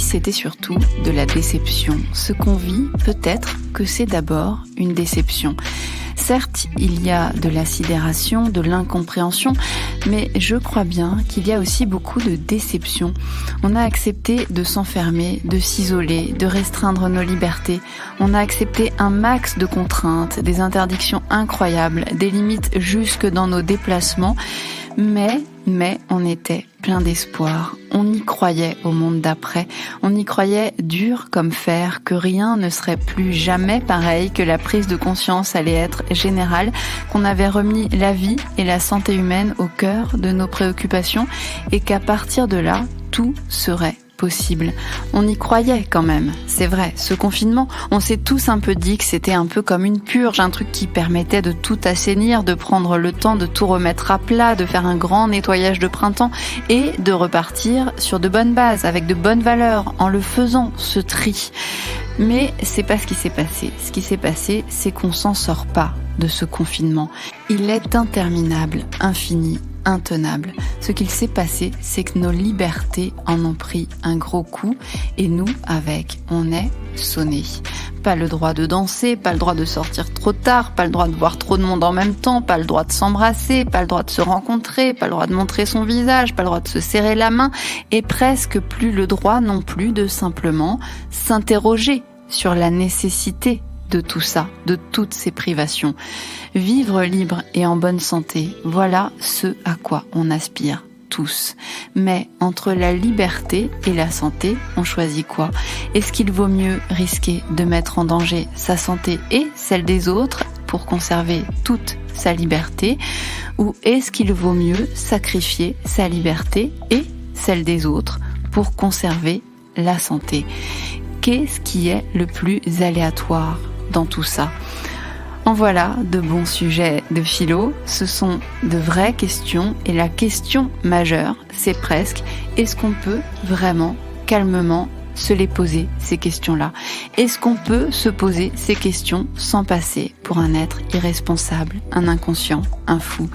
c'était surtout de la déception. Ce qu'on vit, peut-être que c'est d'abord une déception. Certes, il y a de la sidération, de l'incompréhension, mais je crois bien qu'il y a aussi beaucoup de déception. On a accepté de s'enfermer, de s'isoler, de restreindre nos libertés. On a accepté un max de contraintes, des interdictions incroyables, des limites jusque dans nos déplacements. Mais on était plein d'espoir. On y croyait au monde d'après. On y croyait dur comme fer, que rien ne serait plus jamais pareil, que la prise de conscience allait être générale, qu'on avait remis la vie et la santé humaine au cœur de nos préoccupations et qu'à partir de là, tout serait possible. On y croyait quand même, c'est vrai. Ce confinement, on s'est tous un peu dit que c'était un peu comme une purge, un truc qui permettait de tout assainir, de prendre le temps de tout remettre à plat, de faire un grand nettoyage de printemps et de repartir sur de bonnes bases, avec de bonnes valeurs, en le faisant, ce tri. Mais c'est pas ce qui s'est passé. Ce qui s'est passé, c'est qu'on s'en sort pas de ce confinement. Il est interminable, infini, intenable. Ce qu'il s'est passé, c'est que nos libertés en ont pris un gros coup et nous, avec, on est sonnés. Pas le droit de danser, pas le droit de sortir trop tard, pas le droit de voir trop de monde en même temps, pas le droit de s'embrasser, pas le droit de se rencontrer, pas le droit de montrer son visage, pas le droit de se serrer la main et presque plus le droit non plus de simplement s'interroger sur la nécessité de tout ça, de toutes ces privations. Vivre libre et en bonne santé, voilà ce à quoi on aspire tous. Mais entre la liberté et la santé, on choisit quoi? Est-ce qu'il vaut mieux risquer de mettre en danger sa santé et celle des autres pour conserver toute sa liberté? Ou est-ce qu'il vaut mieux sacrifier sa liberté et celle des autres pour conserver la santé? Qu'est-ce qui est le plus aléatoire dans tout ça? En voilà de bons sujets de philo, ce sont de vraies questions et la question majeure, c'est presque, est-ce qu'on peut vraiment, calmement, se les poser, ces questions-là? Est-ce qu'on peut se poser ces questions sans passer pour un être irresponsable, un inconscient, un fou?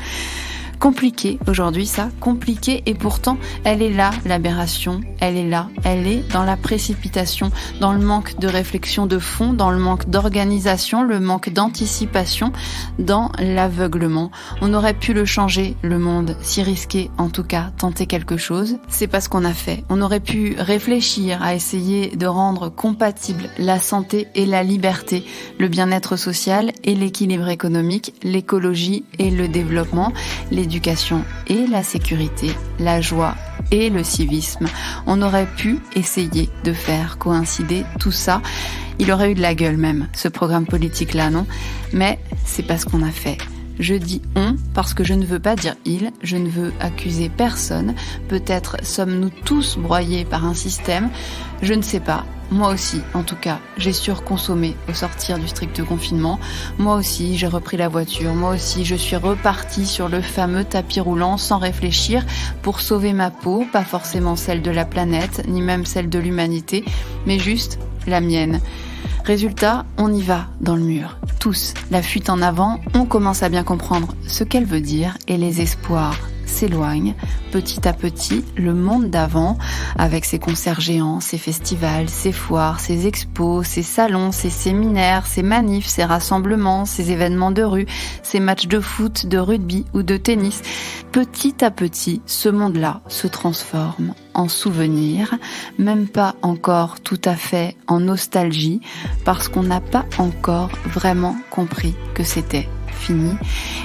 Compliqué aujourd'hui ça, compliqué et pourtant elle est là l'aberration, elle est là, elle est dans la précipitation, dans le manque de réflexion de fond, dans le manque d'organisation, le manque d'anticipation, dans l'aveuglement. On aurait pu le changer, le monde, s'y risquer, en tout cas tenter quelque chose, c'est pas ce qu'on a fait. On aurait pu réfléchir à essayer de rendre compatible la santé et la liberté, le bien-être social et l'équilibre économique, l'écologie et le développement, l'éducation et la sécurité, la joie et le civisme. On aurait pu essayer de faire coïncider tout ça. Il aurait eu de la gueule même, ce programme politique-là, non? Mais c'est pas ce qu'on a fait. Je dis on parce que je ne veux pas dire il, je ne veux accuser personne. Peut-être sommes-nous tous broyés par un système, je ne sais pas. Moi aussi, en tout cas, j'ai surconsommé au sortir du strict confinement. Moi aussi, j'ai repris la voiture. Moi aussi, je suis repartie sur le fameux tapis roulant sans réfléchir pour sauver ma peau, pas forcément celle de la planète, ni même celle de l'humanité, mais juste la mienne. Résultat, on y va dans le mur. Tous, la fuite en avant, on commence à bien comprendre ce qu'elle veut dire et les espoirs s'éloignent petit à petit le monde d'avant avec ses concerts géants, ses festivals, ses foires, ses expos, ses salons, ses séminaires, ses manifs, ses rassemblements, ses événements de rue, ses matchs de foot, de rugby ou de tennis. Petit à petit, ce monde-là se transforme en souvenir, même pas encore tout à fait en nostalgie, parce qu'on n'a pas encore vraiment compris que c'était fini,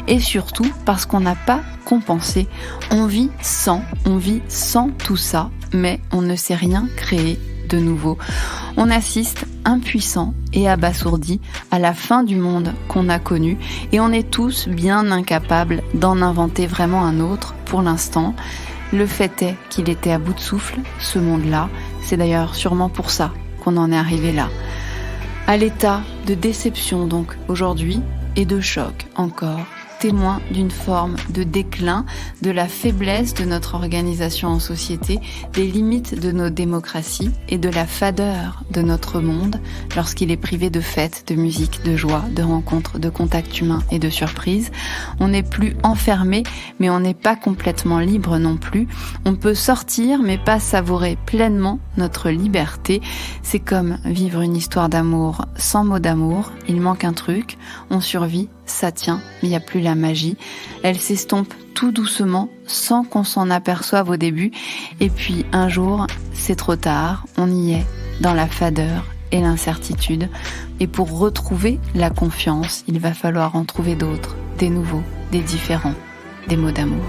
et surtout parce qu'on n'a pas compensé. On vit sans tout ça, mais on ne sait rien créer de nouveau. On assiste impuissant et abasourdi à la fin du monde qu'on a connu, et on est tous bien incapables d'en inventer vraiment un autre pour l'instant. Le fait est qu'il était à bout de souffle, ce monde-là. C'est d'ailleurs sûrement pour ça qu'on en est arrivé là. À l'état de déception donc aujourd'hui, et de choc encore, témoin d'une forme de déclin, de la faiblesse de notre organisation en société, des limites de nos démocraties et de la fadeur de notre monde lorsqu'il est privé de fêtes, de musique, de joie, de rencontres, de contacts humains et de surprises. On n'est plus enfermé, mais on n'est pas complètement libre non plus. On peut sortir, mais pas savourer pleinement notre liberté. C'est comme vivre une histoire d'amour sans mot d'amour. Il manque un truc, on survit, ça tient, mais il n'y a plus la magie. Elle s'estompe tout doucement, sans qu'on s'en aperçoive au début. Et puis un jour, c'est trop tard, on y est, dans la fadeur et l'incertitude. Et pour retrouver la confiance, il va falloir en trouver d'autres, des nouveaux, des différents, des mots d'amour.